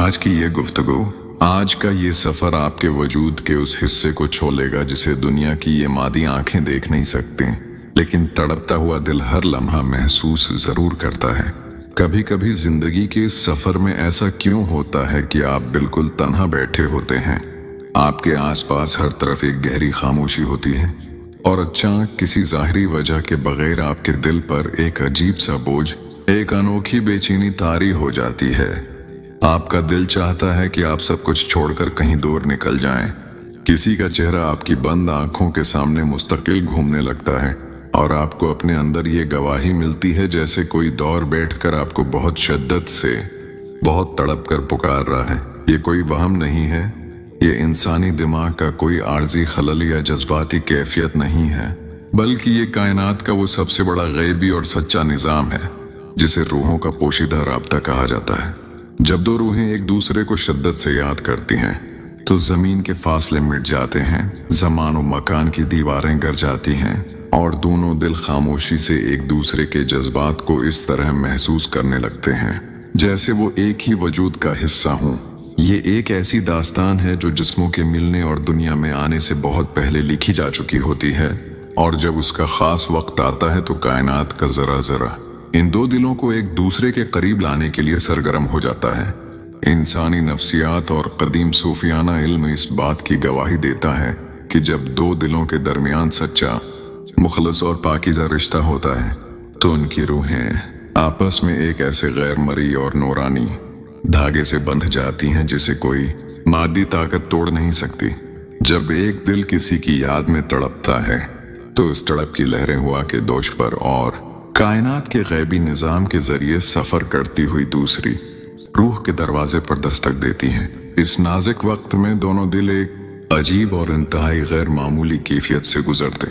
आज की ये गुफ्तगू, आज का ये सफर आपके वजूद के उस हिस्से को छू लेगा जिसे दुनिया की ये मादी आंखें देख नहीं सकती, लेकिन तड़पता हुआ दिल हर लम्हा महसूस जरूर करता है। कभी कभी जिंदगी के इस सफर में ऐसा क्यों होता है कि आप बिल्कुल तन्हा बैठे होते हैं, आपके आसपास हर तरफ एक गहरी खामोशी होती है और अचानक किसी जाहिरी वजह के बगैर आपके दिल पर एक अजीब सा बोझ, एक अनोखी बेचैनी तारी हो जाती है। आपका दिल चाहता है कि आप सब कुछ छोड़कर कहीं दूर निकल जाएं। किसी का चेहरा आपकी बंद आंखों के सामने मुस्तकिल घूमने लगता है और आपको अपने अंदर ये गवाही मिलती है जैसे कोई दौर बैठकर आपको बहुत शिद्दत से, बहुत तड़प कर पुकार रहा है। ये कोई वहम नहीं है, ये इंसानी दिमाग का कोई आर्जी खलल या जज्बाती कैफियत नहीं है, बल्कि ये कायनात का वो सबसे बड़ा गैबी और सच्चा निज़ाम है जिसे रूहों का पोशीदा राब्ता कहा जाता है। जब दो रूहें एक दूसरे को शिद्दत से याद करती हैं तो जमीन के फासले मिट जाते हैं, ज़मान और मकान की दीवारें गर जाती हैं और दोनों दिल खामोशी से एक दूसरे के जज्बात को इस तरह महसूस करने लगते हैं जैसे वो एक ही वजूद का हिस्सा हों। ये एक ऐसी दास्तान है जो जिस्मों के मिलने और दुनिया में आने से बहुत पहले लिखी जा चुकी होती है, और जब उसका खास वक्त आता है तो कायनात का जरा जरा इन दो दिलों को एक दूसरे के करीब लाने के लिए सरगर्म हो जाता है। इंसानी नफ्सियात और कदीम सूफियाना इल्म इस बात की गवाही देता है कि जब दो दिलों के दरमियान सच्चा, मुखलस और पाकीज़ा रिश्ता होता है तो उनकी रूहें आपस में एक ऐसे गैर मरी और नूरानी धागे से बंध जाती हैं जिसे कोई मादी ताकत तोड़ नहीं सकती। जब एक दिल किसी की याद में तड़पता है तो इस तड़प की लहरें हुआ के दोष पर और कायनात के गैबी निज़ाम के जरिए सफर करती हुई दूसरी रूह के दरवाजे पर दस्तक देती हैं। इस नाजुक वक्त में दोनों दिल एक अजीब और इंतहाई गैर मामूली कैफियत से गुजरते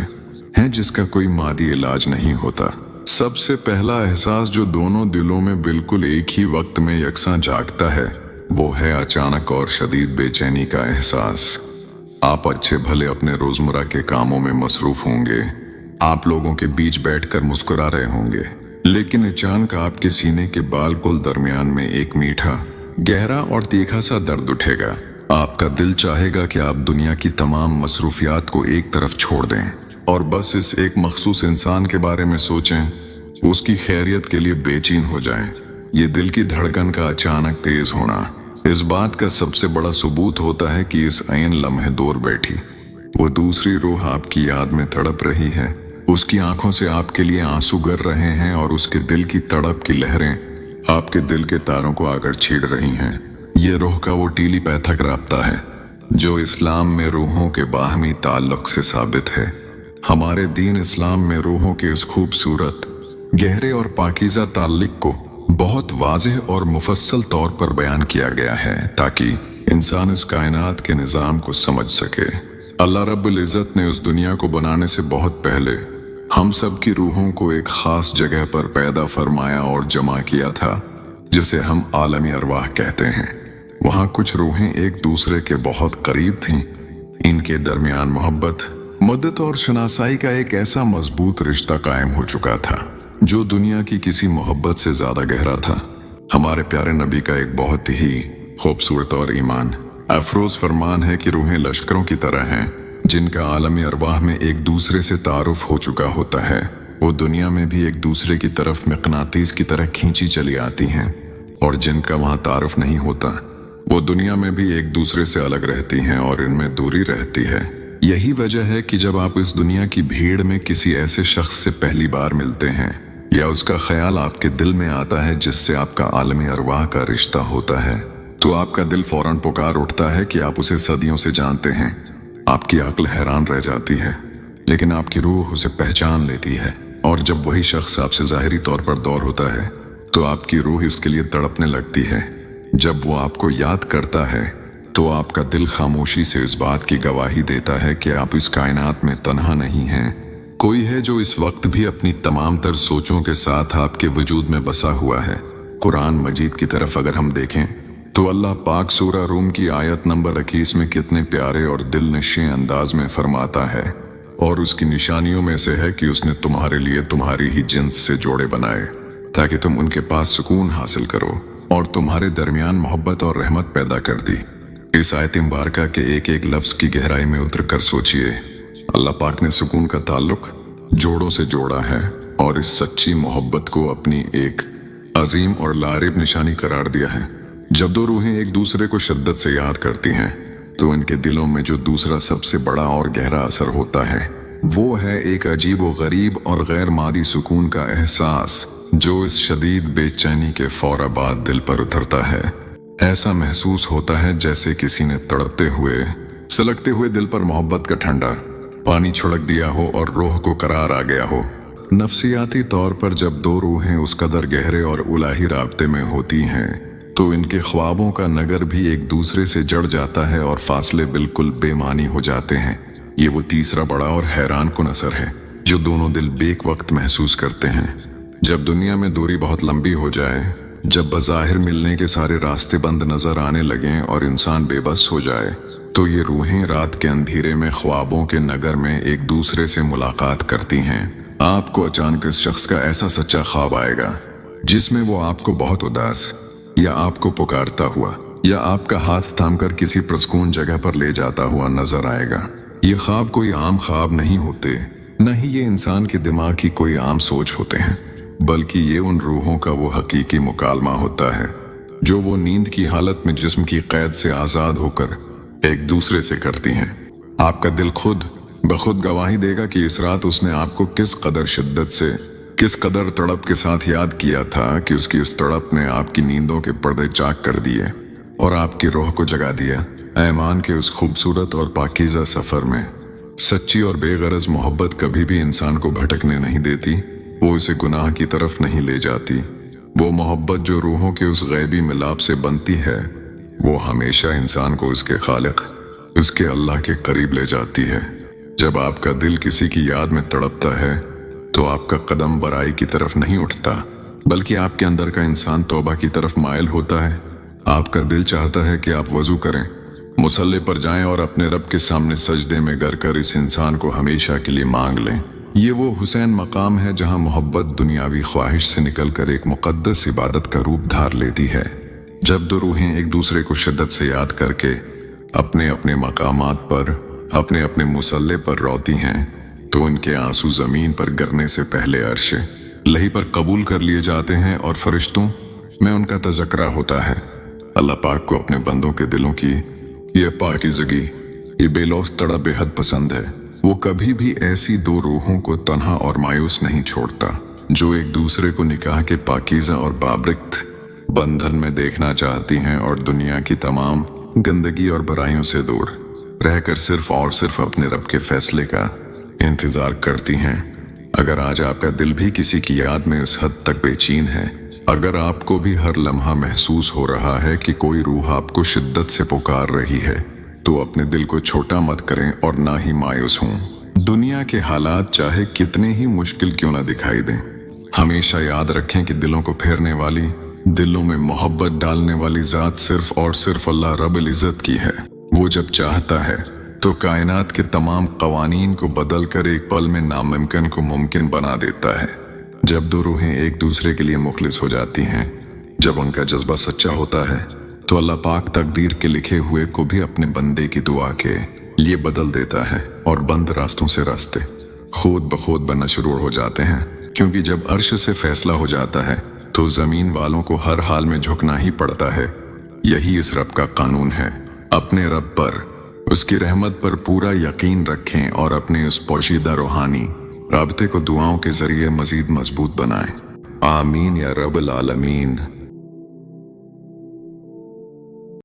हैं जिसका कोई मादी इलाज नहीं होता। सबसे पहला एहसास जो दोनों दिलों में बिल्कुल एक ही वक्त में यकसां जागता है वो है अचानक और शदीद बेचैनी का एहसास। आप अच्छे भले अपने रोजमर्रा के कामों में मसरूफ होंगे, आप लोगों के बीच बैठकर मुस्कुरा रहे होंगे, लेकिन अचानक आपके सीने के बाल कुल दरमियान में एक मीठा, गहरा और तीखा सा दर्द उठेगा। आपका दिल चाहेगा कि आप दुनिया की तमाम मसरूफियात को एक तरफ छोड़ दें और बस इस एक मखसूस इंसान के बारे में सोचें, उसकी खैरियत के लिए बेचैन हो जाएं। ये दिल की धड़कन का अचानक तेज होना इस बात का सबसे बड़ा सबूत होता है कि इस ऐन लम्हे दूर बैठी वो दूसरी रूह आपकी याद में तड़प रही है। उसकी आंखों से आपके लिए आंसू गर रहे हैं और उसके दिल की तड़प की लहरें आपके दिल के तारों को आकर छीड़ रही हैं। ये रूह का वो टेलीपैथिक राब्ता है जो इस्लाम में रूहों के बाहमी ताल्लुक से साबित है। हमारे दीन इस्लाम में रूहों के इस खूबसूरत, गहरे और पाकीज़ा ताल्लुक को बहुत वाज़ेह और मुफस्सल तौर पर बयान किया गया है ताकि इंसान इस कायनात के निज़ाम को समझ सके। अल्लाह रब्बुल इज़्ज़त ने उस दुनिया को बनाने से बहुत पहले हम सब की रूहों को एक खास जगह पर पैदा फरमाया और जमा किया था जिसे हम आलमी अरवाह कहते हैं। वहाँ कुछ रूहें एक दूसरे के बहुत करीब थीं। इनके दरमियान मोहब्बत, मदद और शनासाई का एक ऐसा मजबूत रिश्ता कायम हो चुका था जो दुनिया की किसी मोहब्बत से ज्यादा गहरा था। हमारे प्यारे नबी का एक बहुत ही खूबसूरत और ईमान अफरोज फरमान है कि रूहें लश्करों की तरह हैं जिनका आलमी अरवाह में एक दूसरे से तारुफ हो चुका होता है। वो दुनिया में भी एक दूसरे की तरफ मिकनातीस की तरह खींची चली आती हैं, और जिनका वहाँ तारुफ नहीं होता वो दुनिया में भी एक दूसरे से अलग रहती हैं और इनमें दूरी रहती है। यही वजह है कि जब आप इस दुनिया की भीड़ में किसी ऐसे शख्स से पहली बार मिलते हैं या उसका ख्याल आपके दिल में आता है जिससे आपका आलमी अरवाह का रिश्ता होता है, तो आपका दिल फौरन पुकार उठता है कि आप उसे सदियों से जानते हैं। आपकी अक्ल हैरान रह जाती है, लेकिन आपकी रूह उसे पहचान लेती है, और जब वही शख्स आपसे ज़ाहिरी तौर पर दूर होता है तो आपकी रूह इसके लिए तड़पने लगती है। जब वो आपको याद करता है तो आपका दिल खामोशी से इस बात की गवाही देता है कि आप इस कायनात में तन्हा नहीं हैं। कोई है जो इस वक्त भी अपनी तमाम तर सोचों के साथ आपके वजूद में बसा हुआ है। कुरान मजीद की तरफ अगर हम देखें तो अल्लाह पाक सूरा रूम की आयत नंबर 21 में कितने प्यारे और दिल नशीं अंदाज में फरमाता है, और उसकी निशानियों में से है कि उसने तुम्हारे लिए तुम्हारी ही जिन्स से जोड़े बनाए ताकि तुम उनके पास सुकून हासिल करो। और तुम्हारे दरमियान मोहब्बत और रहमत पैदा कर दी। इस आयत मुबारका के एक एक लफ्ज की गहराई में उतर कर सोचिए। अल्लाह पाक ने सुकून का ताल्लुक जोड़ों से जोड़ा है और इस सच्ची मोहब्बत को अपनी एक अजीम और लारिब निशानी करार दिया है। जब दो रूहें एक दूसरे को शिद्दत से याद करती हैं तो इनके दिलों में जो दूसरा सबसे बड़ा और गहरा असर होता है वो है एक अजीब व गरीब और गैर मादी सुकून का एहसास, जो इस शदीद बेचैनी के फौरा बाद दिल पर उतरता है। ऐसा महसूस होता है जैसे किसी ने तड़पते हुए सलगते हुए दिल पर मोहब्बत का ठंडा पानी छिड़क दिया हो और रूह को करार आ गया हो। नफ्सियाती तौर पर जब दो रूहें उस कदर गहरे और उलाही राब्ते में होती हैं तो इनके ख्वाबों का नगर भी एक दूसरे से जड़ जाता है और फासले बिल्कुल बेमानी हो जाते हैं। ये वो तीसरा बड़ा और हैरान कुन असर है जो दोनों दिल बेक वक्त महसूस करते हैं। जब दुनिया में दूरी बहुत लंबी हो जाए, जब बज़ाहिर मिलने के सारे रास्ते बंद नजर आने लगें और इंसान बेबस हो जाए, तो ये रूहें रात के अंधेरे में ख्वाबों के नगर में एक दूसरे से मुलाकात करती हैं। आपको अचानक इस शख्स का ऐसा सच्चा ख्वाब आएगा जिसमें वो आपको बहुत उदास या आपको पुकारता हुआ या आपका हाथ थामकर किसी प्रसकून जगह पर ले जाता हुआ नजर आएगा। ये ख्वाब कोई आम ख्वाब नहीं होते, न ही ये इंसान के दिमाग की कोई आम सोच होते हैं, बल्कि ये उन रूहों का वो हकीकी मुकालमा होता है जो वो नींद की हालत में जिस्म की कैद से आजाद होकर एक दूसरे से करती हैं। आपका दिल खुद बखुद गवाही देगा कि इस रात उसने आपको किस कदर शिद्दत से, किस कदर तड़प के साथ याद किया था कि उसकी उस तड़प ने आपकी नींदों के पर्दे चाक कर दिए और आपकी रूह को जगा दिया। ऐमान के उस खूबसूरत और पाकीज़ा सफर में सच्ची और बेगरज मोहब्बत कभी भी इंसान को भटकने नहीं देती, वो इसे गुनाह की तरफ नहीं ले जाती। वो मोहब्बत जो रूहों के उस गैबी मिलाप से बनती है वो हमेशा इंसान को उसके खालिक, उसके अल्लाह के करीब ले जाती है। जब आपका दिल किसी की याद में तड़पता है तो आपका कदम बराई की तरफ नहीं उठता, बल्कि आपके अंदर का इंसान तौबा की तरफ माइल होता है। आपका दिल चाहता है कि आप वजू करें, मुसल्ले पर जाएं और अपने रब के सामने सजदे में गर कर इस इंसान को हमेशा के लिए मांग लें। ये वो हुसैन मकाम है जहां मोहब्बत दुनियावी ख्वाहिश से निकलकर एक मुकद्दस इबादत का रूप धार लेती है। जब दो रूहें एक दूसरे को शिद्दत से याद करके अपने अपने मकामात पर, अपने अपने मुसल्ले पर रोती हैं तो उनके आंसू जमीन पर गिरने से पहले अर्श लही पर कबूल कर लिए जाते हैं और फरिश्तों में उनका तज़किरा होता है। अल्लाह पाक को अपने बंदों के दिलों की ये पाकीज़गी, ये बेलौस तड़प बेहद पसंद है। वो कभी भी ऐसी दो रूहों को तन्हा और मायूस नहीं छोड़ता जो एक दूसरे को निकाह के पाकीज़ा और बाबरिकत बंधन में देखना चाहती हैं और दुनिया की तमाम गंदगी और बुराइयों से दूर रहकर सिर्फ और सिर्फ अपने रब के फैसले का इंतजार करती हैं। अगर आज आपका दिल भी किसी की याद में उस हद तक बेचैन है, अगर आपको भी हर लम्हा महसूस हो रहा है कि कोई रूह आपको शिद्दत से पुकार रही है, तो अपने दिल को छोटा मत करें और ना ही मायूस हों। दुनिया के हालात चाहे कितने ही मुश्किल क्यों ना दिखाई दें, हमेशा याद रखें कि दिलों को फेरने वाली, दिलों में मोहब्बत डालने वाली जात सिर्फ और सिर्फ अल्लाह रब्बुल इज़्ज़त की है। वो जब चाहता है तो कायनात के तमाम कवानीन को बदल कर एक पल में नामुमकिन को मुमकिन बना देता है। जब दो रूहें एक दूसरे के लिए मुखलिस हो जाती हैं, जब उनका जज्बा सच्चा होता है, तो अल्लाह पाक तकदीर के लिखे हुए को भी अपने बंदे की दुआ के लिए बदल देता है और बंद रास्तों से रास्ते खुद बखुद बनना शुरू हो जाते हैं। क्योंकि जब अर्श से फैसला हो जाता है तो जमीन वालों को हर हाल में झुकना ही पड़ता है। यही इस रब का कानून है। अपने रब पर, उसकी रहमत पर पूरा यकीन रखें और अपने उस पोशीदा रूहानी राबते को दुआओं के जरिए मजीद मजबूत बनाएं। आमीन या रब्बुल आलमीन।